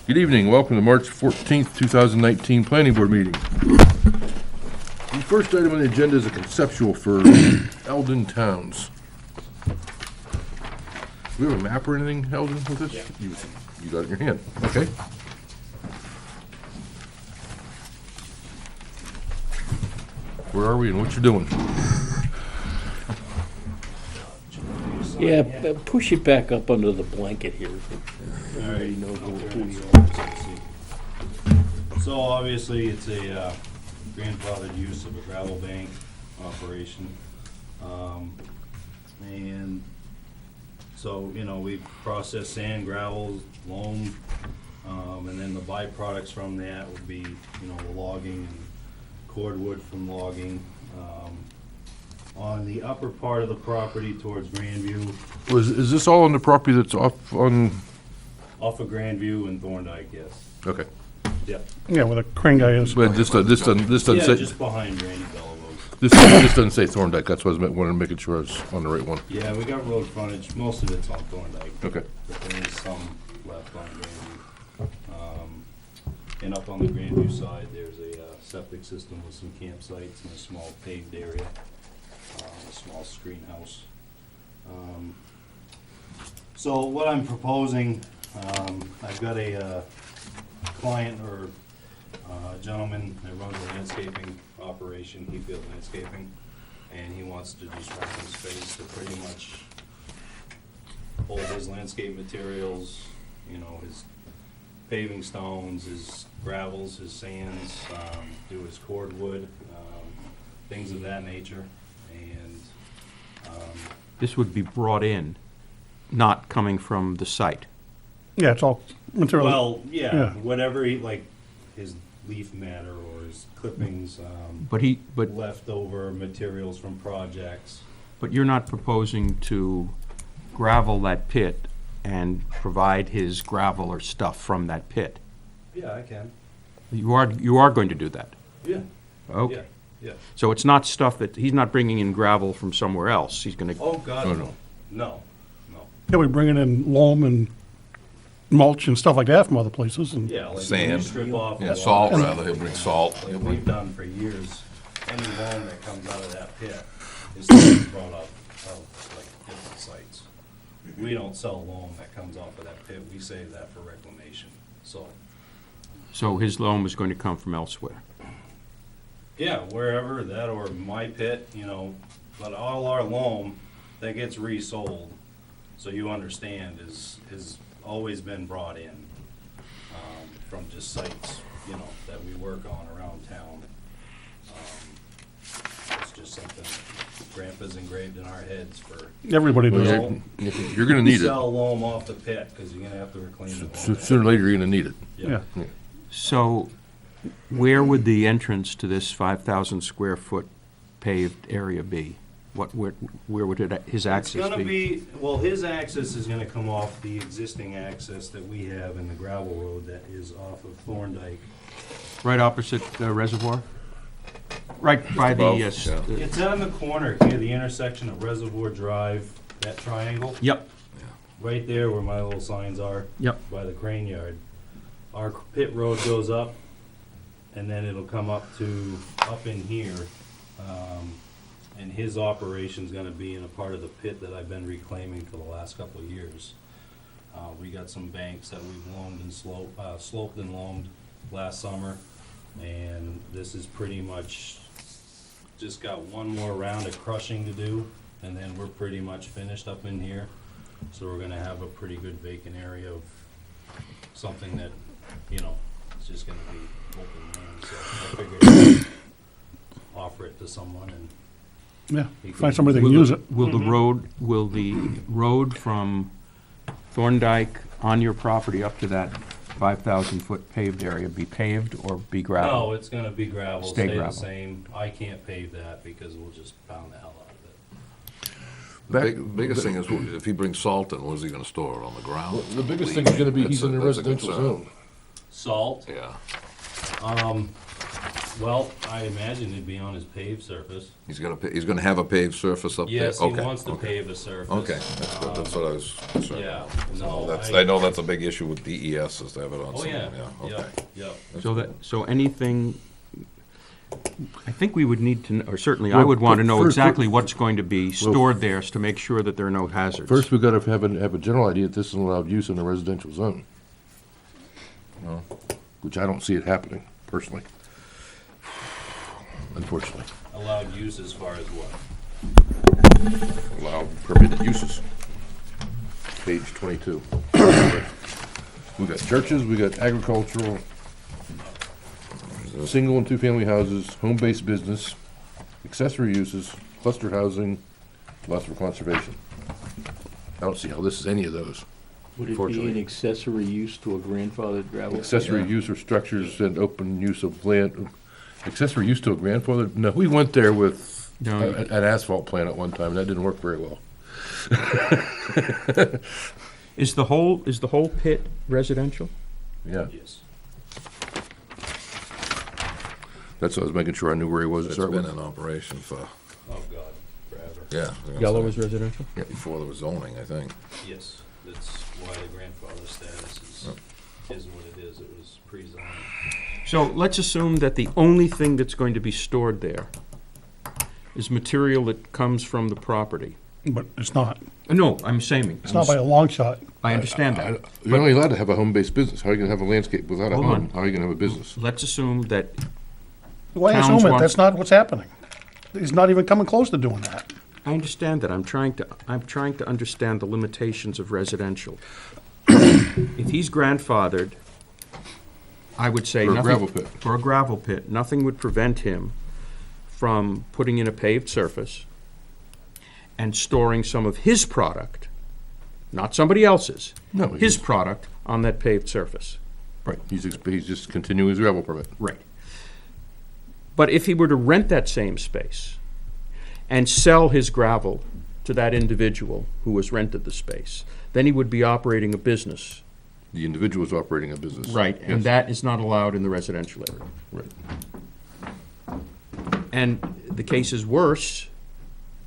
Good evening, welcome to March 14th, 2019 Planning Board meeting. The first item on the agenda is a conceptual for Eldon Towns. Do we have a map or anything, Eldon, with this? Yeah. You got it in your hand, okay. Where are we and what you doing? Yeah, push it back up under the blanket here. Everybody knows who you are. So obviously, it's a grandfathered use of a gravel bank operation. And so, you know, we process sand, gravel, loam, and then the byproducts from that would be, you know, the logging and cordwood from logging. On the upper part of the property towards Grandview, Is this all on the property that's off on, off of Grandview and Thorndike, yes. okay. Yep. Yeah, where the crane guy is. But this doesn't Yeah, say, just behind Randy Bellavo's. this doesn't say Thorndike, that's why I wanted to make sure I was on the right one. Yeah, we got road frontage, most of it's on Thorndike. Okay. But there is some left on Grandview. And up on the Grandview side, there's a septic system with some campsites and a small paved area, a small screen house. So what I'm proposing, I've got a client or gentleman that runs a landscaping operation, Heathfield Landscaping, and he wants to just rent some space to pretty much hold his landscape materials, you know, his paving stones, his gravels, his sands, do his cordwood, things of that nature, and This would be brought in, not coming from the site. Yeah, it's all material. well, yeah, Yeah. whatever he, like, his leaf matter or his clippings, But leftover materials from projects. you're not proposing to gravel that pit and provide his gravel or stuff from that pit. Yeah, I can. You are going to do that? Yeah. Okay. Yeah. So it's not stuff that, he's not bringing in gravel from somewhere else, he's gonna, Oh, God, No, no. no. No, no. Yeah, we bringing in loam and mulch and stuff like that from other places, and Yeah, like when you Sand. strip off. Yeah, a salt lot, rather, he'll bring salt. Like we've done for years, any loam that comes out of that pit is brought up of like different sites. We don't sell loam that comes off of that pit, we save that for reclamation, so. so his loam is going to come from elsewhere. Yeah, wherever, that or my pit, you know, but all our loam that gets resold, so you understand, is always been brought in from just sites, you know, that we work on around town. It's just something Grandpa's engraved in our heads for. everybody Well, does it. you're gonna need it. Sell loam off the pit, because you're gonna have to reclaim the loam. Sooner or later, you're gonna need it. Yeah. So where would the entrance to this 5,000 square foot paved area be? Where would his It's access gonna be? be, well, his access is gonna come off the existing access that we have in the gravel road that is off of Thorndike. Right opposite the reservoir? Right by the, above, yeah. It's on the corner here, the intersection of Reservoir Drive, that triangle, Yep, right there where my little signs are, yep. by the crane yard. Our pit road goes up, and then it'll come up in here. And his operation's gonna be in a part of the pit that I've been reclaiming for the last couple of years. We got some banks that we've loamed and sloped and loamed last summer, and this is pretty much just got one more round of crushing to do, and then we're pretty much finished up in here. So we're gonna have a pretty good vacant area of something that, you know, it's just gonna be open land, so I figured I'd offer it to someone and. Yeah, find somebody that can use it. Will the road from Thorndike on your property up to that 5,000 foot paved area be paved or be gravel? No, it's gonna be gravel, Stay stay the gravel. same. I can't pave that because we'll just pound the hell out of it. Biggest thing is, if he brings salt in, where's he gonna store it, on the ground? The biggest thing is gonna be, That's he's in a that's residential concern. zone. Salt, Yeah, Well, I imagine it'd be on his paved surface. He's gonna have a paved surface up there? Yes, he Okay, wants to okay. pave a surface. Okay, that's good, that's what I was concerned Yeah, about. no, I know that's a big issue with DES, is to have it on Oh, some, yeah, okay. yeah. So anything, I think we would need to, or certainly I would want to know first- exactly what's going to be stored there to make sure that there are no hazards. First, we gotta have a general idea that this is allowed use in a residential zone. Which I don't see it happening, personally. Unfortunately. Allowed use as far as what? Allowed permitted uses. Page 22. We got churches, we got agricultural, single and two-family houses, home-based business, accessory uses, cluster housing, lots for conservation. I don't see how this is any of those. Would it be Unfortunately. an accessory use to a grandfathered gravel? Accessory use or structures and open use of land. Accessory use to a grandfather? No, we went there with No. an asphalt plant at one time, and that didn't work very well. Is the whole pit residential? Yeah, Yes. that's what I was making sure I knew where he was to It's start been with. in operation for, Oh, God, forever. yeah. I was gonna Yellow say, is residential? before there was zoning, I think. Yes, that's why the grandfather status is what it is. It was pre-zoning. So let's assume that the only thing that's going to be stored there is material that comes from the property. But it's not. No, I'm saying. It's not by a long shot. I understand that. You're only allowed to have a home-based business. How are you gonna have a landscape without a Hold home? on. How are you gonna have a business? Let's assume that, Why Towns assume it? want- That's not what's happening. He's not even coming close to doing that. I understand that. I'm trying to understand the limitations of residential. If he's grandfathered, I would say For a nothing. gravel pit. For a gravel pit, nothing would prevent him from putting in a paved surface and storing some of his product, not somebody else's, No, his product on that paved surface. Right, he's just continuing his gravel permit. Right. But if he were to rent that same space and sell his gravel to that individual who has rented the space, then he would be operating a business. The individual is operating a business. Right, and Yes. that is not allowed in the residential area. Right. And the case is worse,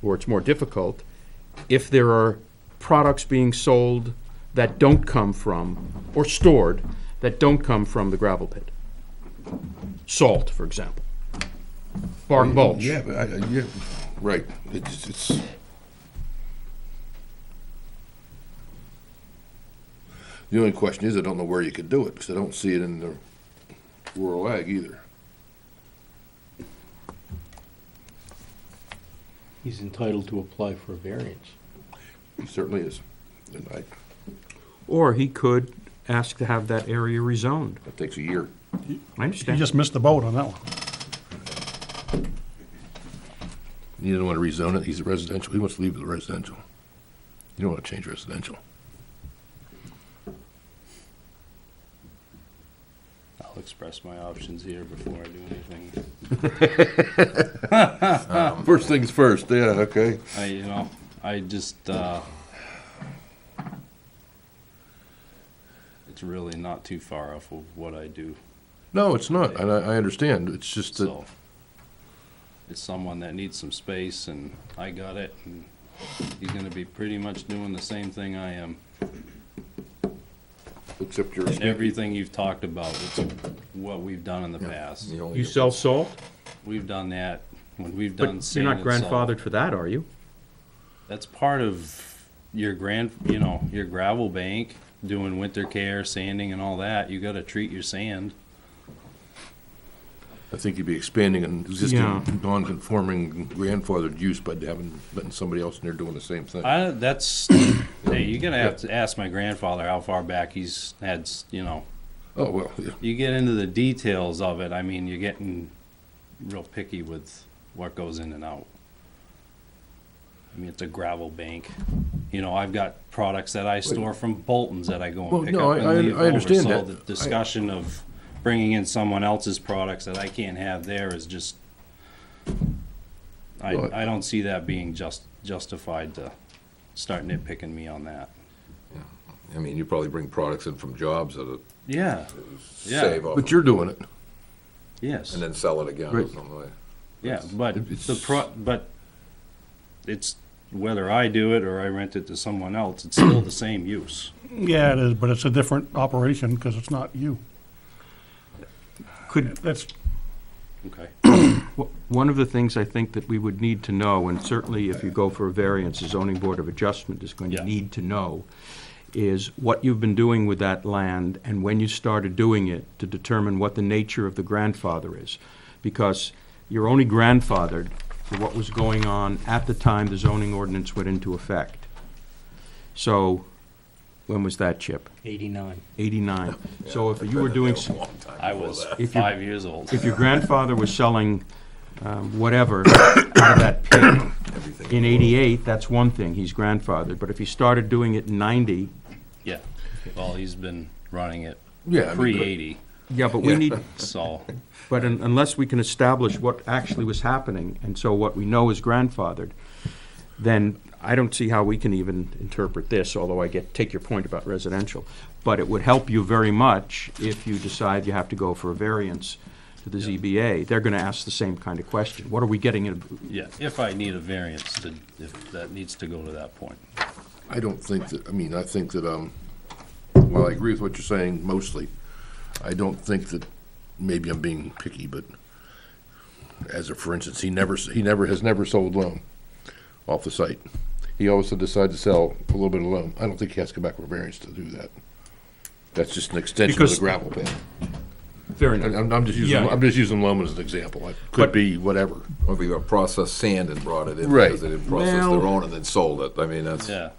or it's more difficult, if there are products being sold that don't come from, or stored, that don't come from the gravel pit. Salt, for example. Bark mulch. Yeah, but yeah, right. It's. The only question is, I don't know where you could do it, because I don't see it in the rural ag either. He's entitled to apply for a variance. He certainly is. And Or he could ask to have that area rezoned. that takes a year. I He understand. just missed the boat on that one. You don't want to rezone it, he's a residential, he wants to leave it residential. You don't want to change residential. I'll express my options here before I do anything. First things first, yeah, okay. I just, it's really not too far off of what I do, No, it's not, and I understand, it's just that, so. It's someone that needs some space, and I got it, and he's gonna be pretty much doing the same thing I am. except you're. And everything you've talked about, it's what we've done in the past. You sell salt? We've done that, when we've done But sand you're not and salt. grandfathered for that, are you? That's part of your your gravel bank, doing winter care, sanding and all that. You gotta treat your sand. I think you'd be expanding an Yeah. existing non-conforming grandfathered use by letting somebody else in there doing the same thing. Hey, you're gonna have to ask my grandfather how far back he's had, Oh, well, yeah. you get into the details of it, I mean, you're getting real picky with what goes in and out. I mean, it's a gravel bank. I've got products that I store from Bolton's that I go Well, and pick no, up and I leave over. understand So that. the discussion of bringing in someone else's products that I can't have there is just, Well, I don't see that being justified to start nitpicking me on that. I mean, you probably bring products in from jobs that Yeah, save off. But you're doing it. Yes, and then sell it again or Right. something like. yeah, but It's- but it's, whether I do it or I rent it to someone else, it's still the same use. Yeah, it is, but it's a different operation because it's not you. Could, That's, Okay. one of the things I think that we would need to know, and certainly if you go for a variance, the zoning board of adjustment is going to Yeah. need to know, is what you've been doing with that land and when you started doing it to determine what the nature of the grandfather is. Because you're only grandfathered for what was going on at the time the zoning ordinance went into effect. So, when was that, Chip? 89. 89. So if you were doing, I was If you- 5 years old. if your grandfather was selling whatever out of that pit in 88, that's one thing, he's grandfathered. But if he started doing it in 90, Yeah. Well, he's been running it Yeah, I mean, pre-80, yeah, but we need, so, but unless we can establish what actually was happening, and so what we know is grandfathered, then I don't see how we can even interpret this, although I take your point about residential. But it would help you very much if you decide you have to go for a variance to the ZBA. They're gonna ask the same kind of question. What are we getting in? yeah, if I need a variance, if that needs to go to that point. I don't think that, I mean, I think that, well, I agree with what you're saying mostly. I don't think that, maybe I'm being picky, but as a, for instance, he has never sold loam off the site. He always decided to sell a little bit of loam. I don't think he has to come back for a variance to do that. That's just an extension of Because- the gravel pit. Fair I'm just using, Yeah. I'm just using loam as an example. It But- could be whatever. Or if you processed sand and brought it in Right. because they didn't process Well- their own and then sold it. I mean, that's. Yeah,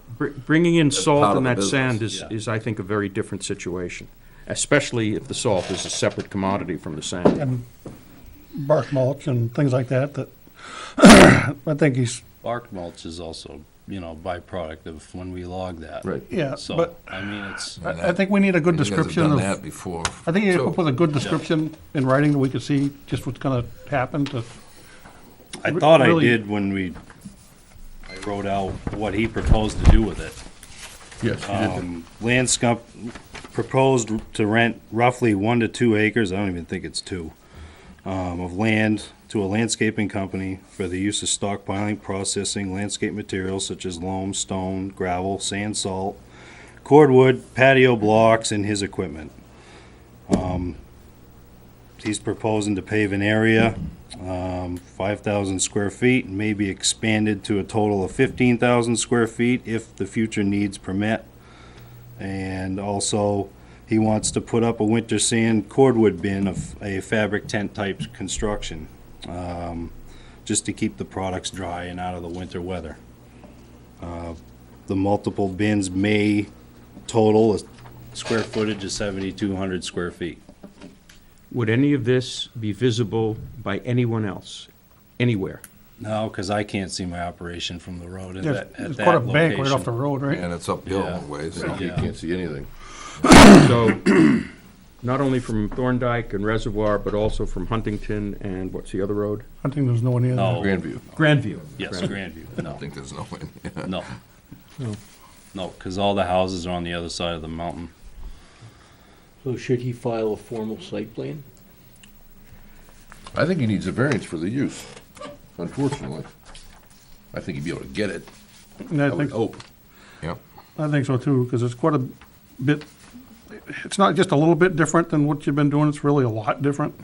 Bringing in part salt of and the that sand is, business. is, I think, a very different situation, especially if the salt is a separate commodity from the sand. and bark mulch and things like that, that, I think he's, bark mulch is also, byproduct of when we log that. Right. yeah, So, but I mean, it's, I think we need a good You guys have description done of, that before. I think you too. could put a good description in writing that we could see just what's gonna happen to, I thought I really- did when I wrote out what he proposed to do with it. Yes, he did. Landscape proposed to rent roughly 1 to 2 acres, I don't even think it's 2, of land to a landscaping company for the use of stockpiling, processing landscape materials such as loam, stone, gravel, sand, salt, cordwood, patio blocks, and his equipment. He's proposing to pave an area, 5,000 square feet, and may be expanded to a total of 15,000 square feet if the future needs permit. And also, he wants to put up a winter sand cordwood bin of a fabric tent type construction, just to keep the products dry and out of the winter weather. The multiple bins may total a square footage of 7,200 square feet. Would any of this be visible by anyone else, anywhere? No, because I can't see my operation from the road at there's, that, there's at quite a that bank right off the location. road, right? And it's uphill Yeah. one way, so. You Yeah. can't see anything. So, not only from Thorndike and Reservoir, but also from Huntington and what's the other road? I think there's no one in there. No. Grandview. Grandview. Yes, Grandview, I no, think there's no way. no. No, because all the houses are on the other side of the mountain. So should he file a formal site plan? I think he needs a variance for the use, unfortunately. I think he'd be able to get it, And I would hope. Yep. I think so too, because it's quite a bit, it's not just a little bit different than what you've been doing, it's really a lot different.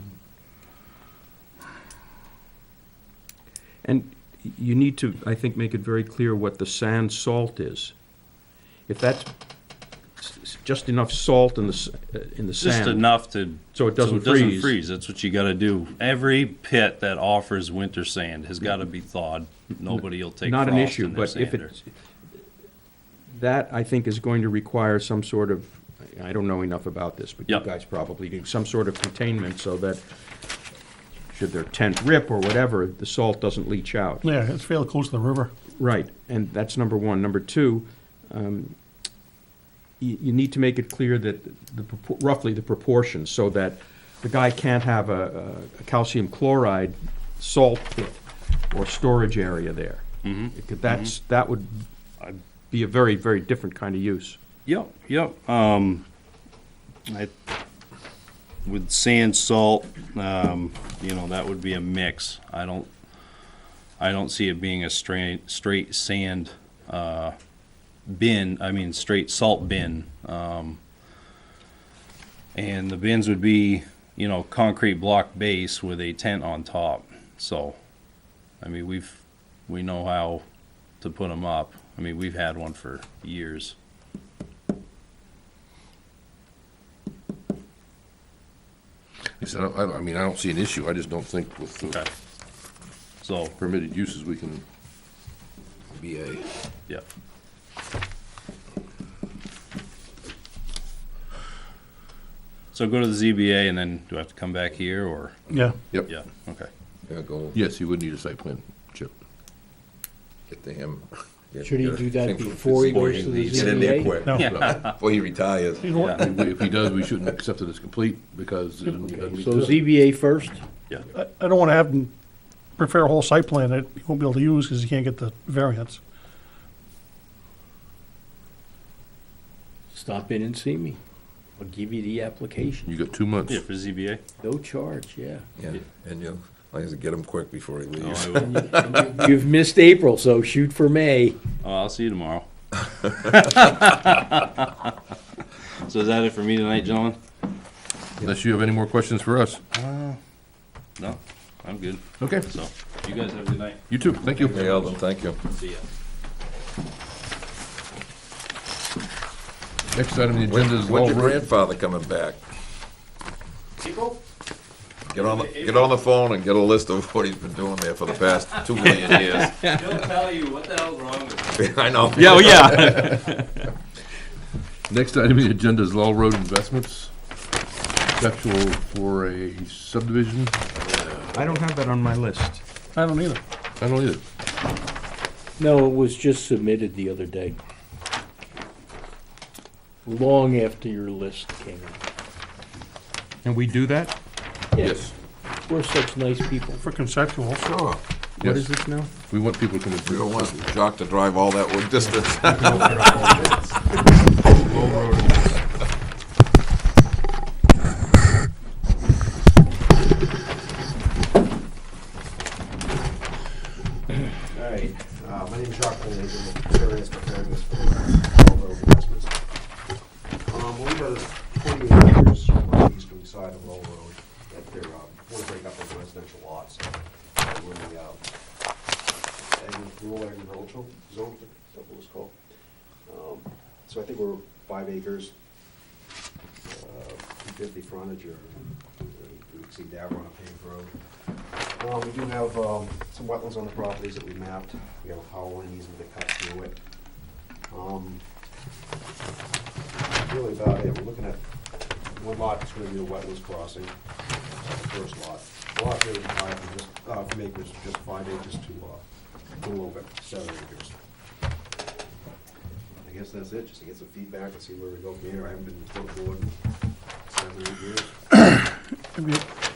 And you need to, I think, make it very clear what the sand salt is. If that's just enough salt in the sand. Just enough to. So it doesn't freeze. freeze, that's what you gotta do. Every pit that offers winter sand has gotta be thawed. Nobody will take Not frost an in issue, their but if sanders. that, I think, is going to require some sort of, I don't know enough about this, but you Yep. guys probably do, some sort of containment so that should their tent rip or whatever, the salt doesn't leach out. Yeah, it's fairly close to the river. Right, and that's number one. Number two, you need to make it clear that roughly the proportions, so that the guy can't have a calcium chloride salt pit or storage area there. Because that would be a very, very different kind of use. Yep. with sand, salt, that would be a mix. I don't see it being a straight sand, straight salt bin. And the bins would be, concrete block base with a tent on top. So, we know how to put them up. We've had one for years. I said, I don't see an issue, I just don't think with the Okay. So, permitted uses we can be a. yeah. So go to the ZBA and then do I have to come back here or? Yeah. Yep. Yeah, okay. Yeah, go Yes, you would need a site plan, Chip. get to him. Should he do that before he goes to the Get in there ZBA? quick, No. before he retires. You know what? If he does, we shouldn't accept it as complete because it doesn't meet So the- ZBA first? I don't want to have him prepare a whole site plan that he won't be able to use because he can't get the variance. Stop in and see me. I'll give you the application. You got 2 months. Yeah, for ZBA? No charge, yeah. Yeah, and you, like I said, get him quick before he Oh, leaves. I will. You've missed April, so shoot for May. Oh, I'll see you tomorrow. So is that it for me tonight, gentlemen? Unless you have any more questions for us. No, I'm good. Okay, So, you guys have a good night. you too, thank you. Hey, Eldon, thank you. See ya. Next item on the agenda is When's Law your Road. grandfather coming back? Get on the phone and get a list of what he's been doing there for the past 2 million years. He'll tell you what the hell's wrong with I know. Yeah, oh, yeah. Next item on the agenda is Law Road Investments. Conceptual for a subdivision. I don't have that on my list. I don't either. I don't either. No, it was just submitted the other day. Long after your list came in. And we do that? Yes. We're such nice people. For conceptual. Sure. What Yes. is this now? We want people to come We in. don't want Jock to drive all that wood distance. All right, my name is Jacques Lane, I'm the variance preparing this for Railroad Investments. What we got is 28 acres on the eastern side of Low Road that they're, want to break up into residential lots. We're in the, rural agricultural zone, is that what it's called? So I think we're 5 acres, 250 frontage, or we exceed that, we're on a paved road. We do have some wetlands on the properties that we mapped. We have a power line easement that cuts through it. Really about it. We're looking at one lot that's going to be the wetlands crossing, the first lot. The lot here is 5 from just, from acres, just 5 acres to a little bit, 7 acres. I guess that's it, just to get some feedback and see where we go from here. I haven't been to the board in 7 or 8 years.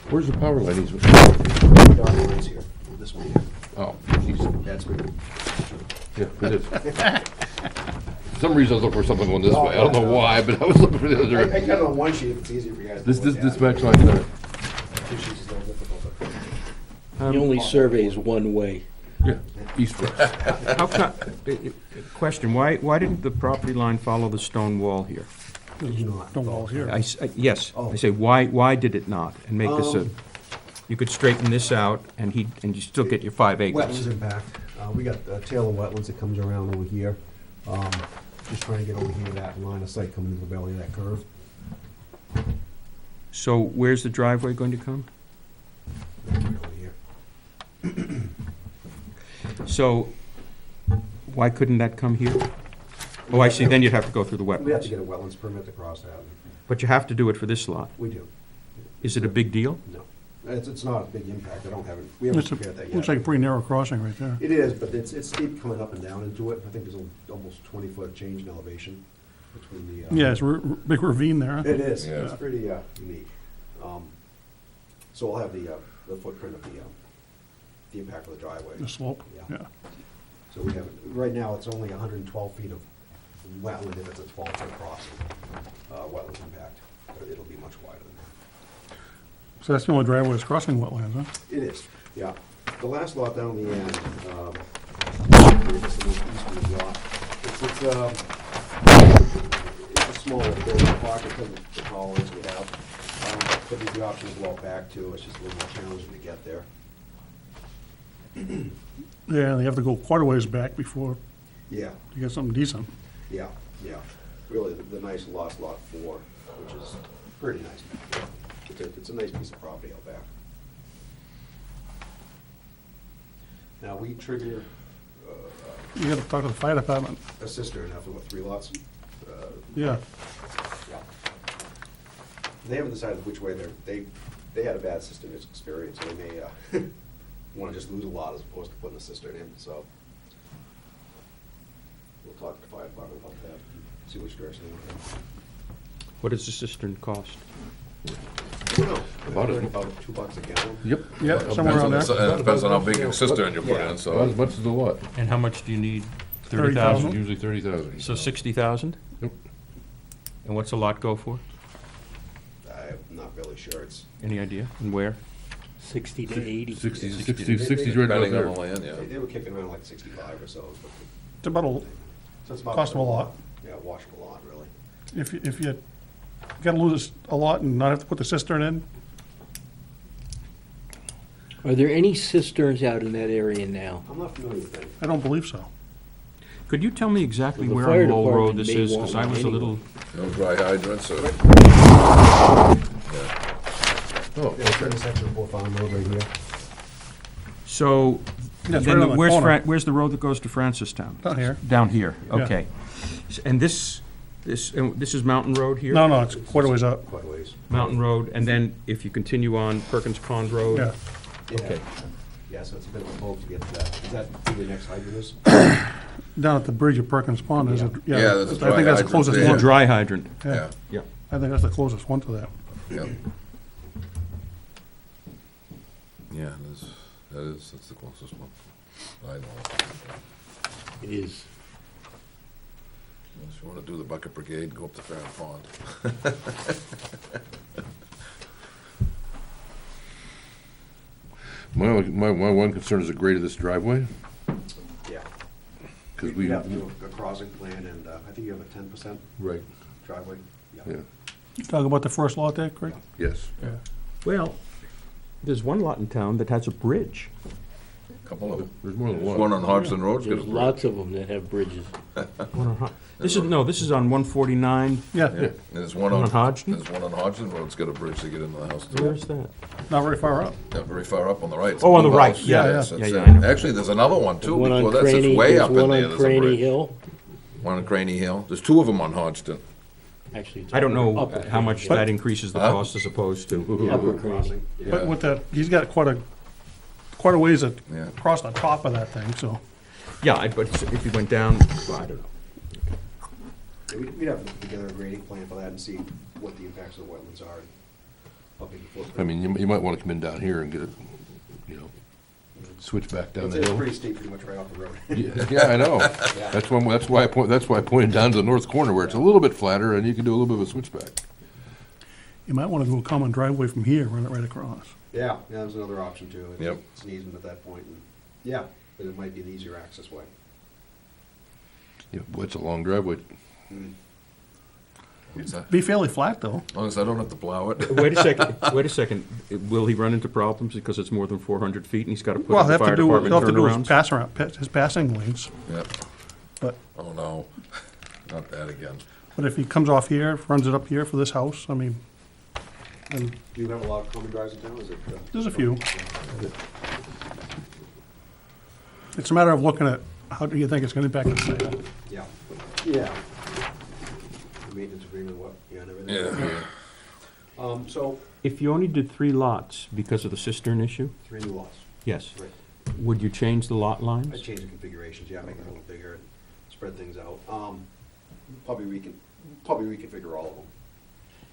Where's the power line easement? Dotted lines here, this one here. Oh, jeez. That's me. Yeah, it is. For some reason I was looking for something going this way. I don't know why, but I was looking for the other I direction. got it on one sheet, if it's easier for you guys to This look at. match line there. 2 sheets is a little difficult, but He only surveys one way. Yeah, east-west. How come, question, why didn't the property line follow the stone wall here? Don't wall here. Yes, I say, why did it not? And make this a, you could straighten this out and you still get your 5 acres. wetlands impact. We got a tail of wetlands that comes around over here. Just trying to get over here, that line of sight coming into the belly of that curve. So where's the driveway going to come? Over here. So why couldn't that come here? Oh, I see, then you'd have to go through the We have to wetlands. get a wetlands permit to cross that. But you have to do it for this lot. We do, Is it a big deal? no. It's not a big impact, I don't have it, we haven't It's a, prepared that yet. looks like a pretty narrow crossing right there. It is, but it's steep coming up and down into it. I think there's almost 20-foot change in elevation between the. Yeah, it's a big ravine there. huh? It is, Yeah. it's pretty unique. So I'll have the footprint of the impact of the driveway. The slope, Yeah. yeah. So we have, right now, it's only 112 feet of wetland if it's a 12-foot crossing, wetlands impact, but it'll be much wider than So that's the only driveway that's crossing wetlands, huh? It is, yeah. The last lot down the end, this is the eastern lot. It's a smaller building pocket than the tolerance we have. But there's the option to walk back too, it's just a little more challenging to get there. Yeah, they have to go quite a ways back before Yeah, you get something decent. yeah, yeah. Really, the nice last lot 4, which is pretty nice. It's a nice piece of property out back. Now, we trigger You gotta talk to the fire department. a cistern after, what, 3 lots? Yeah, Yeah. They haven't decided which way they had a bad cistern experience, so they may want to just lose a lot as opposed to putting a cistern in, so. We'll talk to the fire department about that, see which direction they want to go. What does the cistern cost? About it. About $2 a gallon. Yep. yeah, somewhere around there. It depends on how big a cistern you put Yeah. in, About so. as much as the lot. And how much do you need? 30,000? Usually 30,000. So 60,000? Yep. And what's a lot go for? I'm not really sure, it's, Any idea? And where? 60 to 80. 60's right out Depending on the there. land, yeah. they were kicking around like 65 or so. But It's about a, so it's about Cost of a lot. Yeah, washable lot, really. if you gotta lose a lot and not have to put the cistern in, Are there any cisterns out in that area now? I'm not familiar with that. I don't believe so. Could you tell me exactly The where fire on Lowell Road department this may is? want Because I one was a anyway. little, No dry hydrants, or, Oh, Yeah, in the section of Bull Farm Road right here. so, That's then right on the where's corner. where's the road that goes to Francistown? Down here. Down here, Yeah. okay. And this is Mountain Road here? No, it's quite a ways up. Quite a ways. Mountain Road, and then if you continue on Perkins Pond Road? Yeah. Okay. Yeah, so it's a bit of a hope to get to that. Is that who the next hydrant is? Down at the bridge of Perkins Pond, is it? Yeah, there's a I dry think that's the hydrant closest there. Oh, one. dry hydrant, yeah, yeah. I think that's the closest one to that. yeah. Yeah, that's the closest one. I know. It is. If you wanna do the bucket brigade, go up to Farron Pond. my one concern is the grade of this driveway, Yeah. because We we, have to do a crossing plan, and I think you have a 10% right, driveway. yeah, Talk about the first lot there, Craig? yes. Well, there's one lot in town that has a bridge. Couple of them. There's more than One one. on Hodgson Road's got a There's bridge. lots of them that have bridges. This is on 149. Yeah, Yeah, there's one On on Hodgson? There's one on Hodgson Road, it's got a bridge to get into the house too. Where's that? not very far up. Yeah, very far up on the right. It's Oh, a on the blue right, house. yeah, it's- yeah, it's, yeah, I know. Actually, there's another one too, One on before that, it's Craney, way there's up in one there, on there's a Craney bridge. Hill. One on Craney Hill, there's 2 of them on Hodgson. Actually, it's I don't know Upper how much Craney. that increases the Huh? cost as opposed to. Upper Craney. Crossing. But Yeah. with that, he's got quite a ways Yeah. across the top of that thing, so. Yeah, but if you went down, well, I don't know. Yeah, we'd have to put together a grading plan for that and see what the impacts of the wetlands are. And how big the footprint. I mean, you might want to come in down here and get it, switch back down the It's hill. pretty steep, pretty much right off the road. Yeah, I know. That's why I pointed down to the north corner where it's a little bit flatter and you can do a little bit of a switchback. You might want to do a common driveway from here, run it right across. Yeah, there's another option too. It's- Yep. It's an easement at that point, and, yeah, but it might be an easier access way. Yeah, boy, it's a long driveway. What's that? Be fairly flat, though. As long as I don't have to plow it. Wait a second. Will he run into problems because it's more than 400 feet and he's got to put Well, up the fire he'll department have to do his turnarounds? his passing lanes. Yep. But, Oh, no, not that again. but if he comes off here, runs it up here for this house, I mean, and Do you have a lot of common drives in town, is it? there's a few. It's a matter of looking at, how do you think it's gonna impact the sale? Yeah, yeah. The maintenance agreement, what, yeah, and everything. Yeah. So, If you only did 3 lots because of the cistern issue, 3 new lots, yes, right. would you change the lot I lines? changed the configurations, yeah, make it a little bigger and spread things out. Probably reconfigure all of them.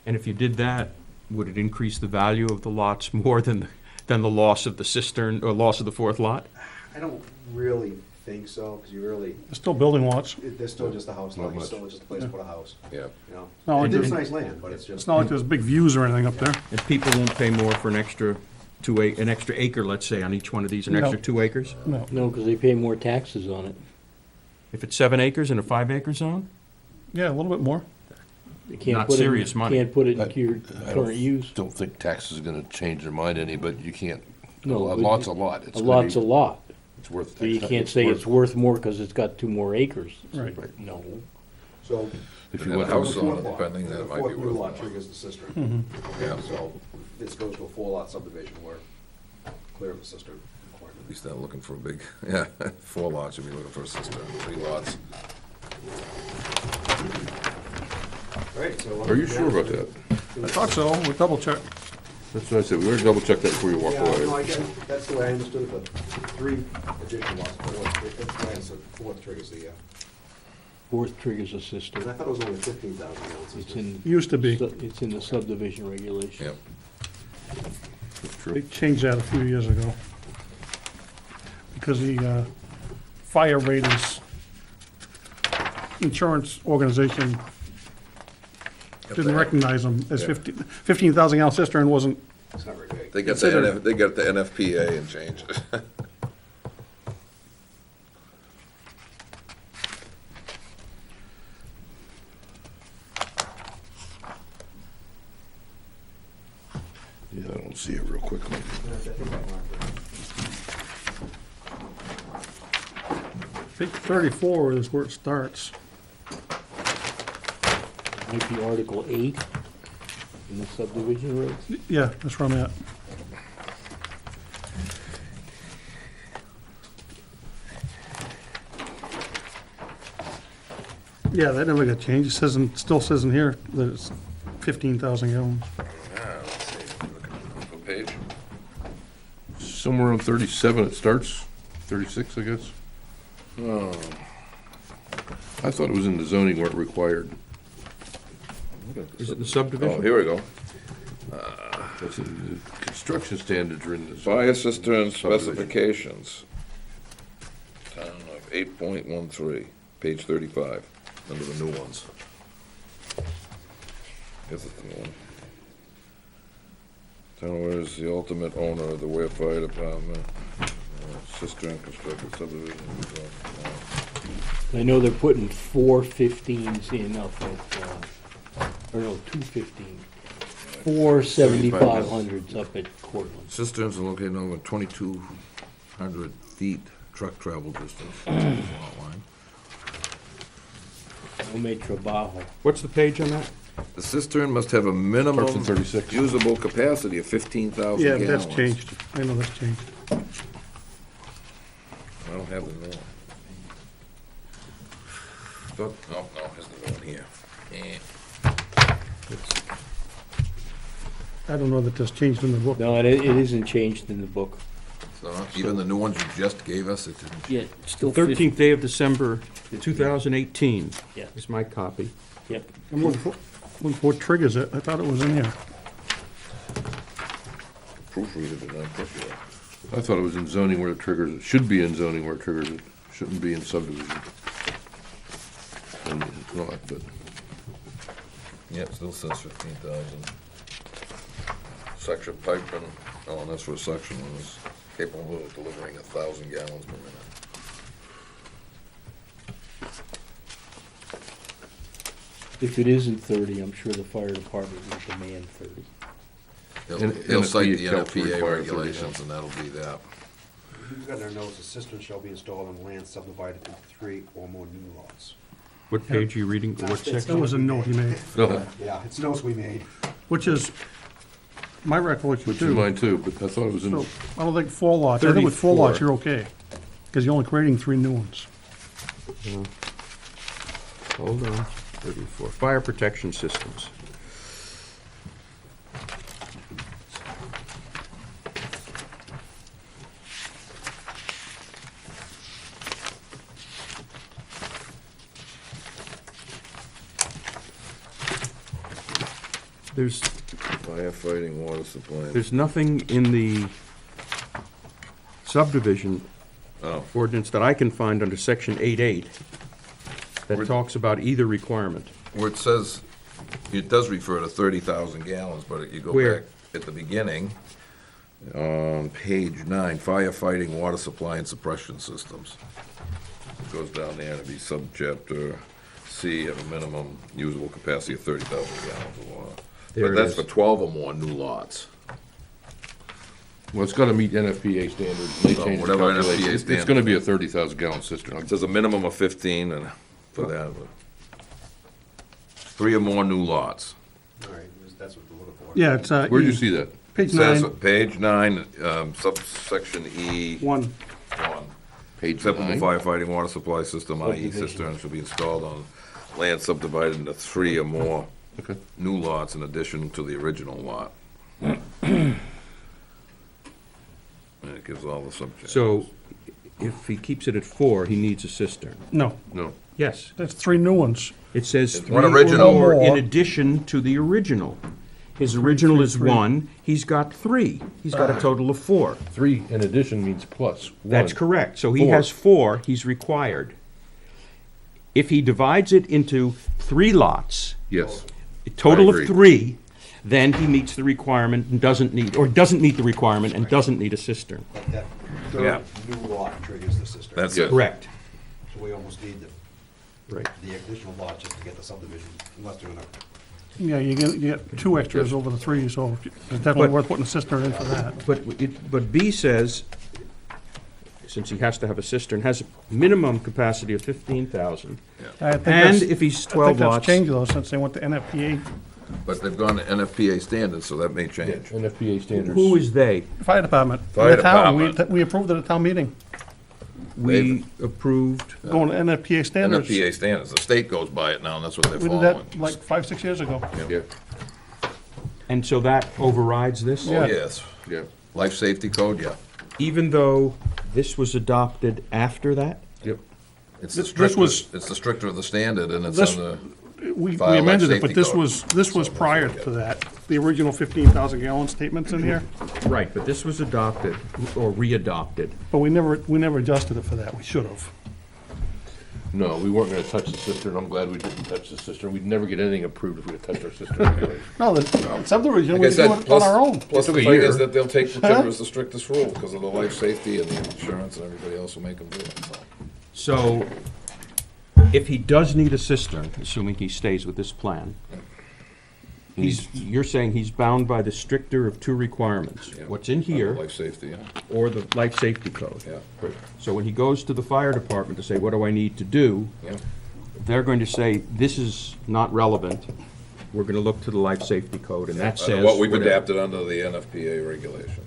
And if you did that, would it increase the value of the lots more than the loss of the cistern, or loss of the 4th lot? I don't really think so, because you really, They're still building lots. they're still just a house Not lot, it's much. still just a place to put a house, Yeah. you know? No, It it is isn't. nice land, but it's just. It's not like there's big views or anything up there. And people won't pay more for an extra an extra acre, let's say, on each one of these, an No. extra 2 acres? No. No, because they pay more taxes on it. If it's 7 acres in a 5-acre zone? Yeah, a little bit more. They can't Not put it in- serious money. Can't put it I- into your I don't- current use. Don't think taxes are gonna change their mind any, but you can't, a No, but lot's a lot. It's A gonna lot's be- a lot. It's worth. So you can't say it's worth more because it's got 2 more acres. Right. No. So. If And you a went house to, on it, depending, that The might be fourth new worth lot more. triggers the cistern. Yeah, So this goes to a 4-lot subdivision where clear of the cistern at requirement. least not looking for a big, yeah, 4 lots, you'd be looking for a cistern, 3 lots. Right, so. are you sure about that? I thought so, we double checked. That's what I said, we better double check that before you walk Yeah, no, away. I get it. That's the way I understood it, but 3 additional lots, that's why I said 4th triggers the, 4th triggers a and I cistern. thought it was only 15,000 gallon It's cistern. in. Used to be. It's in the subdivision regulation. Yep. That's true. They changed that a few years ago. Because the fire raiders insurance organization didn't recognize them as Yeah. 15,000 gallon cistern wasn't, It's not very big. They got Consider- they got the NFPA and changed it. Yeah, I don't see it real quickly. I think I marked I think 34 is where it starts. Might be Article 8 in the subdivision regs. Yeah, that's where I'm at. Yeah, that never got changed. It says, still says in here that it's 15,000 gallons. Let's see, what page? Somewhere on 37 it starts, 36, I guess. Oh, I thought it was in the zoning where it required. Is it the oh, subdivision? here we go. That's in the construction standards are in the. Fire cistern subdivision. specifications. Town of 8.13, page 35, under the new ones. Guess it's the one. Town Weare is the ultimate owner of the Weare Fire Department. Cistern constructed subdivision. I know they're putting 4 15s in up at, or no, 2 15. 4 7500s up at Cortland. Cisterns are located over 2,200 feet truck travel distance from the lot line. Ome Trabajo. What's the page on that? The cistern must have a minimum Starts in 36. usable capacity of 15,000 Yeah, gallons. that's changed. I know that's changed. I don't have the new one. No, here's the new one here. I don't know that that's changed in the book. No, it isn't changed in the book. So even the new ones you just gave us, it didn't. Yeah, it's still 13th day of December, 2018 Yeah. is my copy. Yep. I'm looking for what triggers it. I thought it was in here. Proofreader did not push it. I thought it was in zoning where it triggers it. Should be in zoning where it triggers it. Shouldn't be in subdivision. And it's not, but Yeah, it still says 15,000. Section piping, oh, and that's what section was, capable of delivering 1,000 gallons per minute. If it isn't 30, I'm sure the fire department will demand 30. He'll cite the NFPA NFPA requires regulations, and that'll be that. You've got in our notes, a cistern shall be installed on land subdivided into 3 or more new lots. What page are you reading, what That's- That section? was a note he made, no, Yeah, it's notes we made. which is my recollection which is too. mine too, but I thought it was in, So, I don't think 4 lots. I think with 4 lots, 34. you're okay. Because you're only creating 3 new ones. Hold on, 34, fire protection systems. There's Firefighting, water supply. There's nothing in the subdivision ordinance that I can find under section 8.8 that Where- talks about either requirement. Where it says, it does refer to 30,000 gallons, but if you go Where? back at the beginning, on page 9, firefighting, water supply and suppression systems. It goes down there, and it'd be subchapter C, have a minimum usable capacity of 30,000 gallons of water. There But it that's is. for 12 or more new lots. Well, it's gotta meet NFPA standards. They So change the whatever calculation. NFPA It's standards gonna be a is. 30,000 gallon cistern. It says a minimum of 15 and for that, but 3 or more new lots. All right, that's what we're looking for. Yeah, it's, Where'd you E, see that? page Says, 9, page 9, subsection E, 1. 1. Page Acceptable 9? firefighting water supply system, i.e. cisterns, shall be installed on land subdivided into 3 or more Okay. new lots in addition to the original lot. And it gives all the subjects. So if he keeps it at 4, he needs a cistern. No, No. Yes. that's 3 new ones. It says It's 3 one or original. more in More. addition to the original. His original is 1, he's got 3. He's got a total of 4. 3 in addition means plus 1. That's correct. So he 4. has 4, he's required. If he divides it into 3 lots, Yes. a total agree. of 3, then he meets the requirement and doesn't need, or doesn't meet the requirement and doesn't need a cistern. But that Yeah. third new lot triggers the cistern. That's Yeah. it. Correct. So we almost need Right. the additional lot just to get the subdivision, unless they're in a, Yeah, you get 2 extras over the 3, so it's definitely worth putting a cistern in for that. But B says, since he has to have a cistern, has a minimum capacity of 15,000. I think And that's- if he's I think 12 that's lots, changed though, since they went to NFPA. But they've gone to NFPA standards, so that may change. NFPA standards. who is they? Fire department. Fire The town, department. we approved at a town meeting, We approved, going to NFPA standards. NFPA standards, the state goes by it now, and that's what they're We did following. that like 5, 6 years ago. Yeah, and so that overrides this? Oh, Yeah. yes. yeah. Life safety code, yeah. Even though this was adopted after that? Yep. It's the This was- stricter, it's the stricter of the standard, and it's This- on the, We Fire life amended it, safety but this code. was prior to that. The original 15,000 gallon statements in here, Right, but this was adopted, or readopted. but we never adjusted it for that. We should have. No, we weren't gonna touch the cistern. I'm glad we didn't touch the cistern. We'd never get anything approved if we had touched our cistern regulation. No, the subdivision, like we I do said, it on plus, our own. plus the It took a thing is year. that they'll take whichever is the strictest rule, because of the life safety and the insurance and everybody else will make them do it, so. So, if he does need a cistern, assuming he stays with this plan, you're saying he's bound by the stricter of 2 requirements. Yeah. What's in here, Life safety, yeah, or the life safety code. yeah, So when he goes to the fire department to say, what do I need to do? yeah. They're going to say, this is not relevant. We're gonna look to the life safety code, and that says. What we've whatever. adapted under the NFPA regulations.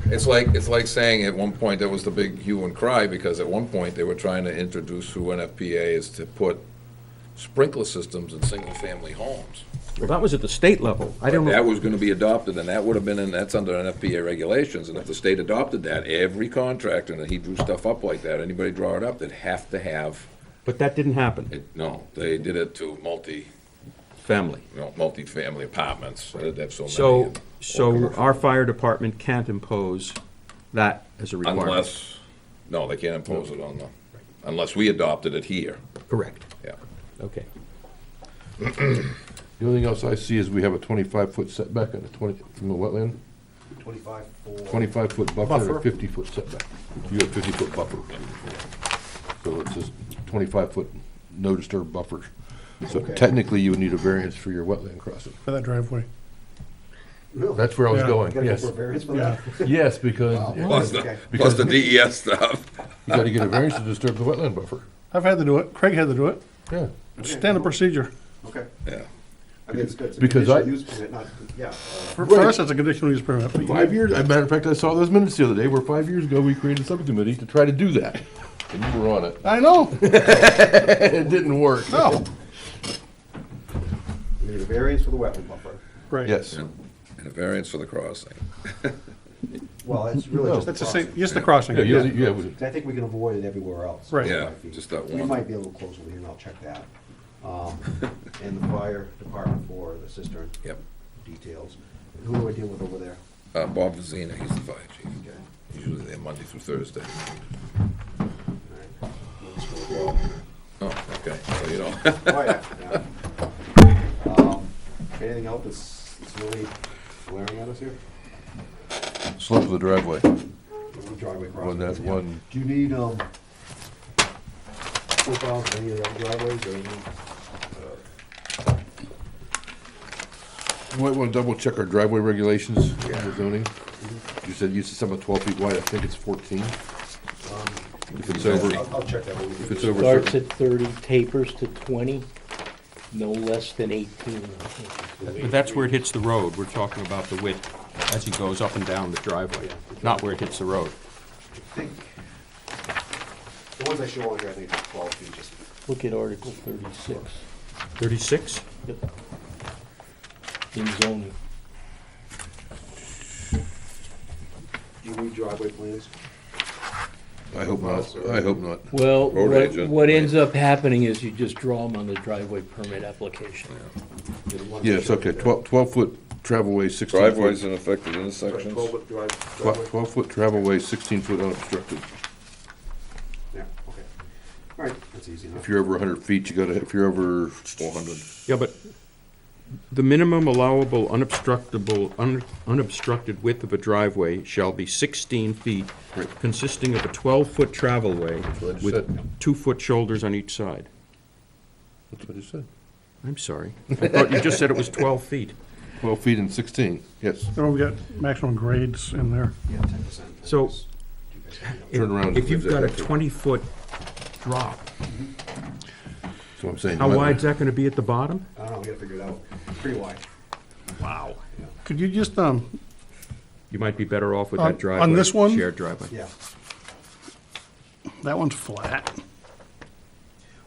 It's like saying at one point, there was the big hue and cry, because at one point, they were trying to introduce through NFPA is to put sprinkler systems in single-family homes. Well, that was at the state level. I don't That know. was gonna be adopted, and that would have been that's under NFPA regulations, and if the state adopted that, every contractor, and he drew stuff up like that, anybody draw it up, they'd have to have, But that didn't happen. no, they did it to Family. multi-family apartments, they'd have so many. So, and- so our fire department can't impose that as a requirement? Unless, no, they can't impose it on the, unless we adopted it here, Correct. yeah. Okay. The only thing else I see is we have a 25-foot setback on the 20, from the wetland, 25 for. 25-foot buffer and a Buffer. 50-foot setback. You have 50-foot buffer. So it's just 25-foot no disturb buffers. So Okay. technically, you would need a variance for your wetland crossing. For that driveway. Really? That's where I was Yeah. going, Gotta go yes. for a variance for that? Yes, because Plus Okay. plus the DES stuff. you gotta get a variance to disturb the wetland buffer. I've had to do it. Craig had to do it. Yeah. It's standard procedure. Okay. Yeah. I mean, it's good. It's a Because conditional use permit, not, yeah. For us, it's a conditional use permit. but you- 5 years, as a matter of fact, I saw those minutes the other day, where 5 years ago, we created a subcommittee to try to do that. And you were on it. I know. It didn't work. No. We need a variance for the wetland buffer. Right. Yes. And a variance for the crossing. Well, it's really just the That's the same, crossing. just the crossing. Yeah, Yeah. yeah, we- I think we can avoid it everywhere else. Right. Yeah, 5 feet. just that We one. might be a little closer here, and I'll check that. And the fire department for the cistern Yep. details. Who do I deal with over there? Bob Vazina, he's the fire chief. Okay. Usually they're Monday through Thursday. Alright. Let's go. Oh, okay, so you know. Oh, yeah. Anything else that's really glaring at us here? Slope of the driveway, The driveway on crossing. that one, Do you need, profiles of any of the other driveways or anything? you might wanna double check our driveway regulations, in the zoning. You said something 12 feet wide, I think it's 14. If it's over, I'll check that. if it's over Starts certain, at 30, tapers to 20, no less than 18. I think is the way But that's where it hits the road. We're talking about the width as he goes up and down the driveway, not where it hits the road. I think, the ones I show on here, I think it's 12 feet, just, Look at Article 36. 36? Yep. In zoning. do you need driveway plans? I hope not, I hope not. Well, Road agent. what ends up happening is you just draw them on the driveway permit application. The ones I Yes, showed okay, there. 12-foot travel way, 16 Driveways foot. and affected Sorry, intersections. 12-foot driveway. 12-foot travel way, 16-foot unobstructed. Yeah, okay. All right, that's easy enough. If you're over 100 feet, you gotta, if you're over 400. Yeah, but the minimum allowable unobstructed width of a driveway shall be 16 feet, consisting of a 12-foot travel way what I just with said. 2-foot shoulders on each side. That's what I just said. I'm sorry. I thought you just said it was 12 feet. 12 feet and 16, yes. Then we got maximum grades in there. Yeah, 10%. So- Do you guys have that? Turn around. If you've got a Exactly. 20-foot drop, So I'm saying. how wide's that gonna be at the bottom? I don't know, we gotta figure it out. Pretty wide. Wow. Could you just, You might be better off with On- that driveway. on this one? Shared driveway. Yeah. that one's flat,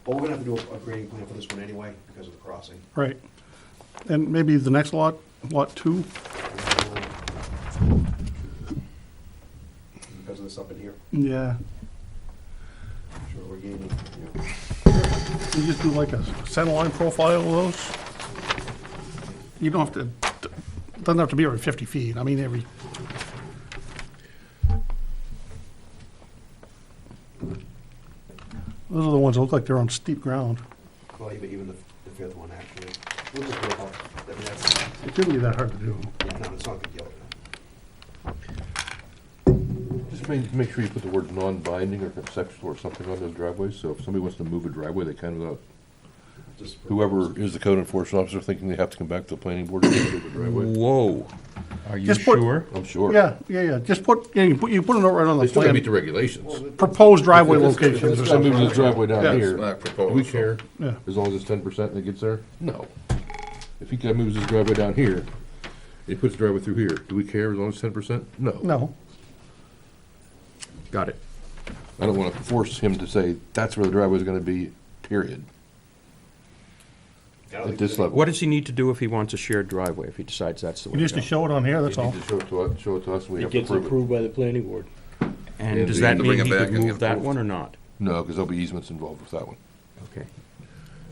Well, we're gonna have to do a grading plan for this one anyway, because of the crossing. right. And maybe the next lot, lot 2, Because of this up in here. yeah. Sure, we're gaining, yeah. You just do like a centerline profile of those. You don't have to, doesn't have to be every 50 feet, I mean, every. Those are the ones that look like they're on steep ground. Well, even the fifth one, actually. We'll just work out, I mean, that's, It shouldn't be that hard to do. yeah, no, it's not a big deal. Just make sure you put the word non-binding or conceptual or something on those driveways, so if somebody wants to move a driveway, they can without Just whoever is the code enforcement officer thinking they have to come back to the planning board to move a driveway. Whoa. Are you Just put- sure? I'm sure. Yeah, just put, you put a note right on They the still gotta meet the plan. regulations. Proposed driveway If locations or this guy something. moves his driveway down Yeah. here, It's not do we proposed, so- care? Yeah. As long as it's 10% and it gets there? No. If he guy moves his driveway down here, he puts the driveway through here, do we care as long as it's 10%? No. No, Got it. I don't wanna force him to say, that's where the driveway's gonna be, period. I don't At think this there's level. What does he need to do if he wants a shared driveway, if he decides that's the way you to just go? to show it on here, that's You all. need to show it to us, and we It have to gets approve it. approved by the planning board. And Yeah, does do you that have to mean bring it he back could and get move that approved? one or not? No, because there'll be easements involved with that one, Okay.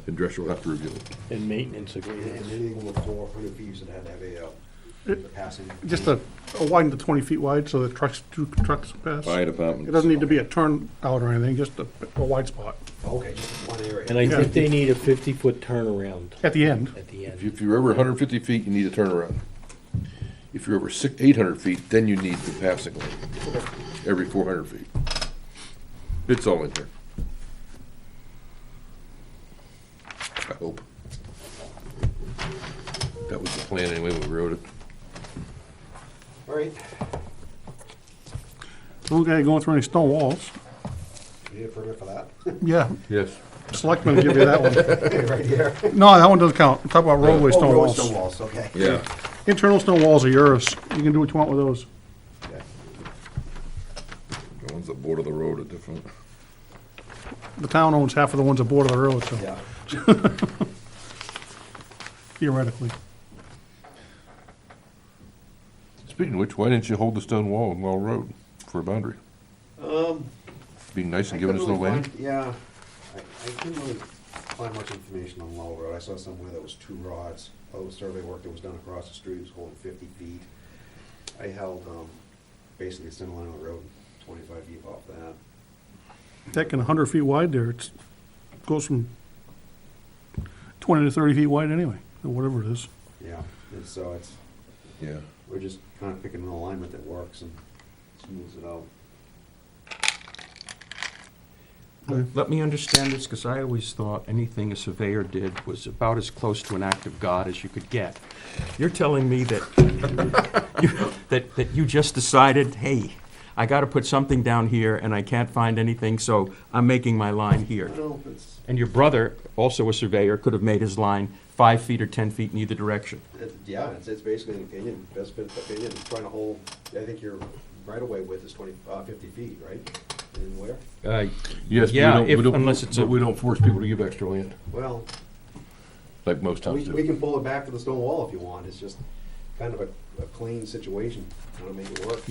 and Drescher will have to review it. And maintenance And agreement. anything with 400 feet, you said had to have a, the passing. Just a widen to 20 feet wide so that two trucks pass. Fire It department. doesn't need to be a turnout or anything, just a wide spot Okay, just one area. And I think they need a 50-foot turnaround at the end. at the end. If you're over 150 feet, you need a turnaround. If you're over 800 feet, then you need the passing lane, every 400 feet. It's all in here. I hope. That was the plan anyway when we wrote it. All right, Okay, going through any stone walls. you need a permit for that? Yeah, Yes. selectmen give you that one. Right here. No, that one doesn't count. Talk about roadway Oh, stone road walls. stone walls, okay. Yeah, Internal stone walls are yours. You can do what you want with those. Okay. the ones that border the road are different. The town owns half of the ones that border the road, so Yeah. theoretically. Speaking of which, why didn't you hold the stone wall in Laurel Road for a boundary? Being nice and giving us no land? Yeah, I couldn't really find much information on Lowell Road. I saw somewhere that was 2 rods. All the survey work that was done across the street was holding 50 feet. I held, basically the center line of the road, 25 feet off that. Deck and 100 feet wide there, it goes from 20 to 30 feet wide anyway, or whatever it is. Yeah, and so it's, Yeah. we're just kind of picking an alignment that works and smooths it out. Let me understand this, because I always thought anything a surveyor did was about as close to an act of God as you could get. You're telling me that, that you just decided, hey, I gotta put something down here, and I can't find anything, so I'm making my line here. No, it's, And your brother, also a surveyor, could have made his line 5 feet or 10 feet in either direction. yeah, it's basically an opinion, best fit opinion, trying to hold, I think your right-of-way width is 50 feet, right? In Weare? Yes, but Yeah, we don't, unless it's but a, we don't force people to give extra land, Well, like most towns we do. can pull it back to the stone wall if you want, it's just kind of a clean situation, how to make it work.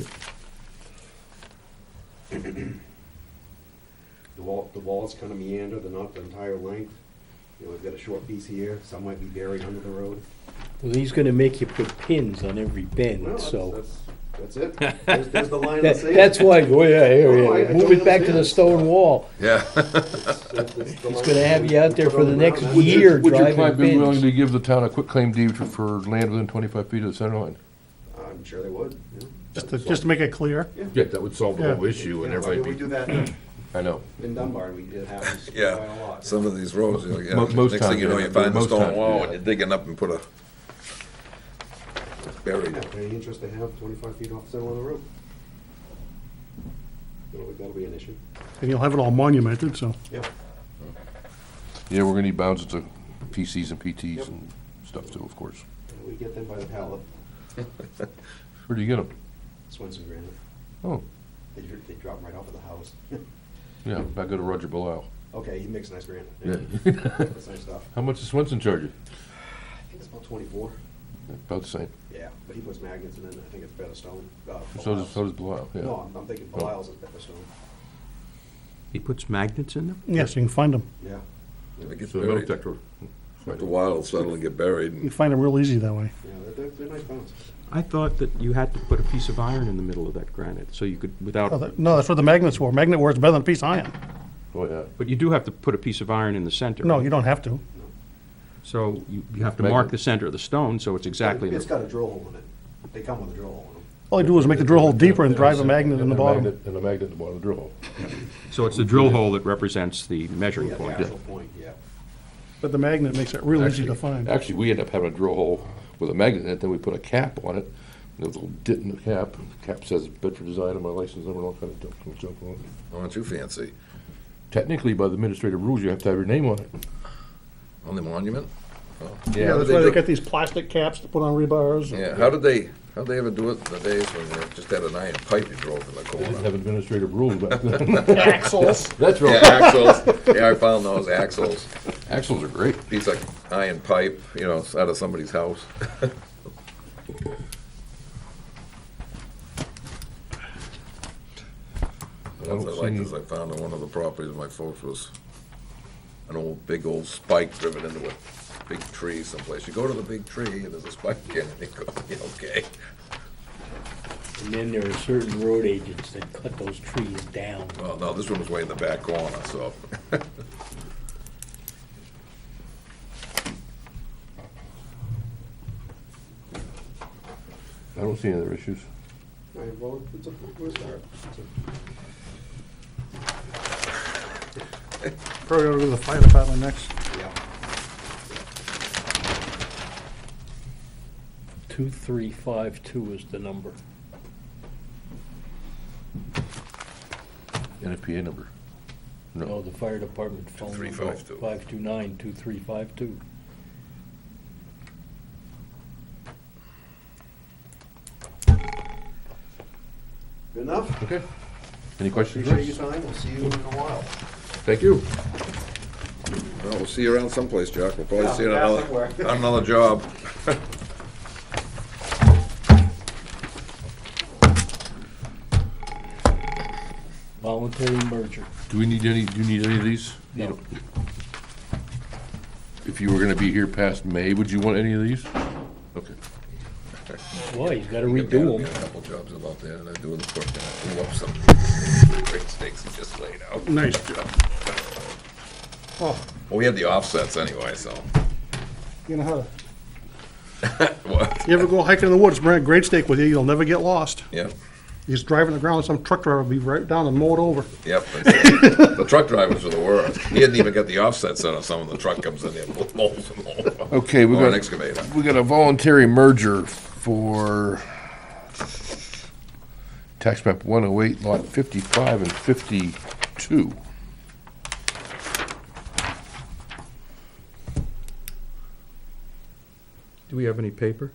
The walls kind of meander, they're not the entire length. You know, we've got a short piece here, some might be buried under the road. Well, he's gonna make you put pins on every Well, bend, so. that's it. There's the line of the sand. That's why, oh yeah, here, No, I here, move totally it back to the understand. stone wall. Yeah. He's gonna have you out there for the next Would you- year Would your driving client be willing pins. to give the town a quitclaim deed for land within 25 feet of the center line? I'm sure they would, yeah. Just to make it clear. Yeah, that would solve the Yeah. whole issue and Yeah, I mean, everybody we do be, that I know. in Dunbar, we did have this quite a Yeah, lot. some of these roads, you know, yeah, Most next thing you know, towns you do. find the Most stone towns do. wall and you're digging up and put a buried. Yeah, any interest they have 25 feet off the center of the road. That'll be an issue. And you'll have it all monumented, so. Yeah. Yeah, we're gonna need bounds to PCs and PTs Yep. and stuff too, of course. We get them by the pallet, Where do you get them? Swenson granite. Oh, They drop 'em right off of the house. yeah, I go to Roger Bilal. Okay, he makes nice granite. Yeah. That's nice stuff. How much does Swenson charge you? I think it's about 24. About the same. Yeah, but he puts magnets in it, and I think it's better stone. So does Bilal, yeah. No, I'm thinking Belisle's is better stone. he puts magnets in them? Yes, you can find them. Yeah. They get So the metal buried. detector. After a while, it'll settle and get buried. You can find them real easy that way. Yeah, they're nice bounds. I thought that you had to put a piece of iron in the middle of that granite, so you could, without, No, that's what the magnet's for. Magnet works better than a piece of iron. Oh, yeah. but you do have to put a piece of iron in the center. No, you don't have to. So you have to mark the center of the stone, so it's exactly, It's the- got a drill hole in it. They come with a drill hole in them. All you do is make the drill hole deeper and drive a magnet in the bottom. And a magnet in the bottom of the drill hole. so it's the drill hole that represents the measuring Yeah, the point. actual point, yeah. But the magnet makes it real easy to find. Actually, we end up having a drill hole with a magnet in it, then we put a cap on it. There's a little dit in the cap. The cap says Bedford Design and my license number and all kind of junk on it. Aren't you fancy? Technically, by the administrative rules, you have to have your name on it. On the monument? Oh. Yeah, How that's did why they they do- got these plastic caps to put on rebars. Yeah, how'd they ever do it in the days when you just had an iron pipe you drove in the They didn't corner? have administrative rules back then. Axles. That's Yeah, right. axles. Yeah, I found those axles. Axles are great. Piece of iron pipe, you know, out of somebody's house. I Ones I don't liked see- is I found on one of the properties of my folks was an old, big old spike driven into a big tree someplace. You go to the big tree and there's a spike in it, and you go, yeah, okay. And then there are certain road agents that cut those trees down. Well, no, this one was way in the back corner, so. I don't see any other issues. All right, well, we're a start. Probably ought to go to the fire department next. Yeah. 2352 is the number. NFPA number. No, No. the fire department phone number. 2352. 529-2352. Good enough? Okay. Any questions? Appreciate Bruce? your time, we'll see you in a while. Thank you. Well, we'll see you around someplace, Jack. We'll probably Yeah, see you yeah, on somewhere. another, on another job. Voluntary merger. Do you need any of these? You No. don't- If you were gonna be here past May, would you want any of these? Okay. Boy, he's gotta We redo got a them. couple jobs about there, and they're doing the work, and I blew up some great stakes he just laid out. Nice job. Oh, Well, we had the offsets anyway, so. you know how to, What? you ever go hiking in the woods, bring a great stake with you, you'll never get lost. Yep, You just drive in the ground, some truck driver will be right down and mow it over. yep. The truck drivers are the worst. He hadn't even got the offset set on some of the truck comes in there, mows them over. Okay, we Or an got, excavator. we got a voluntary merger for tax map 108, lot 55 and 52. Do we have any paper?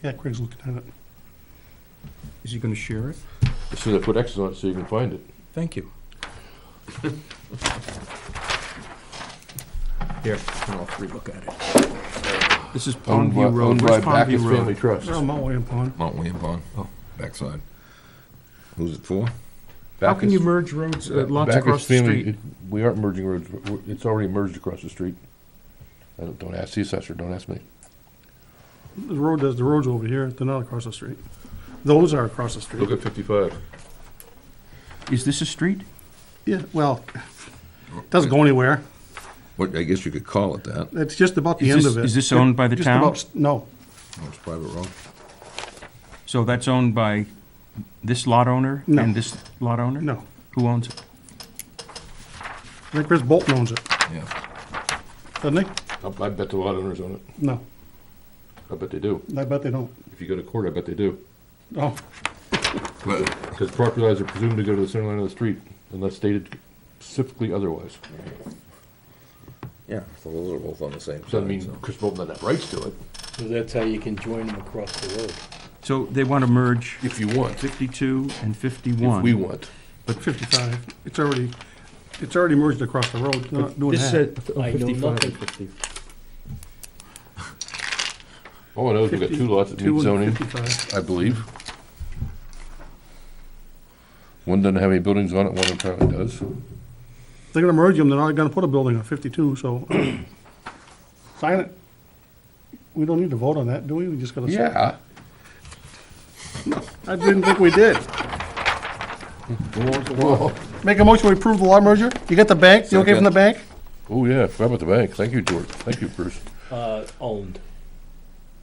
Yeah, Craig's looking at it. Is he gonna share it? As soon as I put X's on it so you can find it. Thank you. Here, can all three look at it. This is Pondview Road. Owned by Where's Pondview Backus Family Road? Trust. They're on Mount William Pond. Mount William Pond, backside. Who's it for? How can you Backus- merge roads, lots Backus across the Family- street? We aren't merging roads. It's already merged across the street. Don't ask the assessor, don't ask me. The road's over here, they're not across the street. Those are across the street. Look at 55. Is this a street? Yeah, well, doesn't go anywhere. What, I guess you could call it that. It's just about the Is end this- of it. is this owned by the Just town? about No, Oh, it's private road. So that's owned by this lot owner No. and this lot owner? no. Who owns it? I think Chris Bolton owns it, Yeah. doesn't he? I bet the lot owners own it. No, I bet they do. I bet they don't. If you go to court, I bet they do. Oh, But Because property lines are presumed to go to the center line of the street unless stated specifically otherwise. yeah, so those are both on the same Doesn't side. mean so. Chris Bolton doesn't have rights to it. So that's how you can join them across the road. So they want to merge If you want. 52 and If 51. we want. but 55, it's already merged across the road, they're not doing This that. said, I know 55 nothing. and 50. All I know is we've got two lots that 52 need and zoning, 55. I believe. One doesn't have any buildings on it, one apparently does. They're gonna merge them, they're not gonna put a building on 52, so sign it. We don't need to vote on that, do we? We just gotta. Yeah. I didn't think we did. Well, Make a motion to approve the law merger? You got the bank? You okay from the bank? oh, yeah, forgot about the bank. Thank you, George. Thank you, Bruce. Owned.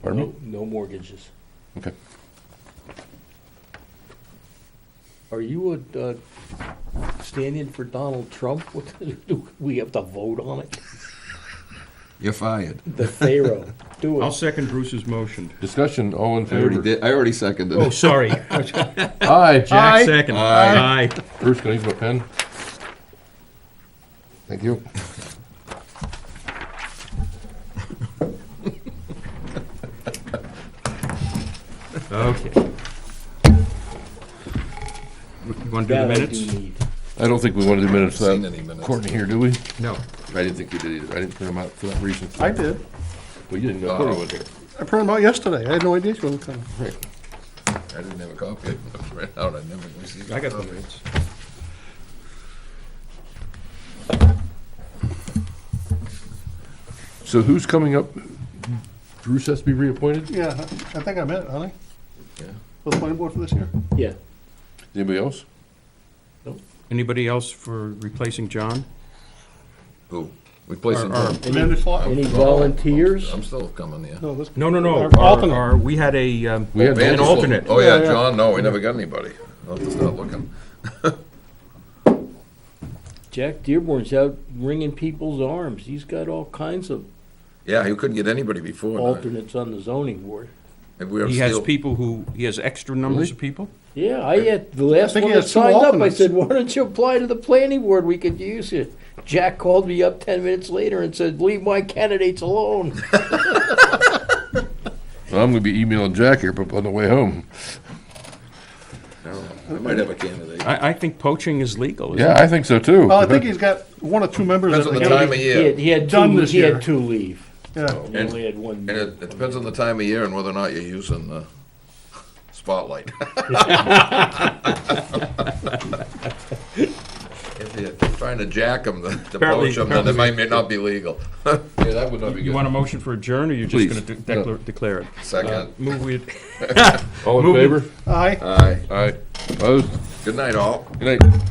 Pardon me? No mortgages. Okay. Are you a stand-in for Donald Trump? Do we have to vote on it? You're fired. The Pharaoh. Do I'll it. second Bruce's motion. Discussion, all in I already favor? did, I already seconded Oh, it. sorry. Aye. Jack Aye. second. Aye. Aye. Bruce, can I use my pen? Thank you. Okay. You want to do the That I minutes? do need. I don't think we want to do minutes Seen without any minutes. Courtney here, do we? No. I didn't think you did either. I didn't print them out for that reason. I did. Well, you didn't know Courtney was here. I printed them out yesterday. I had no idea she wasn't coming. Right. I didn't have a copy. I ran out, I never received a I got the copy. minutes. So who's coming up? Bruce has to be reappointed? Yeah, I think I met, honey. Yeah. For the planning board for this year? Yeah. Anybody else? Anybody else for replacing John? Who? Replacing Or- Jim. Amanda slot? Any volunteers? I'm still coming, yeah. No, this. No. Our alternate. We had a, We had an alternate. Oh, yeah, Yeah, yeah. John, no, we never got anybody. I'll have to start looking. Jack Dearborn's out wringing people's arms. He's got all kinds of Yeah, he couldn't get anybody before. alternates on the zoning board. If we were He has still- people who, he has extra numbers of people? Yeah, I had, the last think one he that has two signed up, I alternates. said, why don't you apply to the planning board? We could use you. Jack called me up 10 minutes later and said, leave my candidates alone. Well, I'm gonna be emailing Jack here on the way home. I might have a candidate. I think poaching is legal, isn't Yeah, I think so too. Well, I think he's got one or two members. Depends that on the are gonna time of be- year. He had Done two, this he year. had two leave. Yeah, He only had one. And it depends on the time of year and whether or not you're using the spotlight. If you're trying to jack them to Apparently- poach them, then it might not be legal. Yeah, that would not be You good. want a motion for adjourn, or you're just Please. gonna declare it? Second. Move we, All in Move it. favor? Aye. Aye. Aye. Opposed? Good night, all. Good night.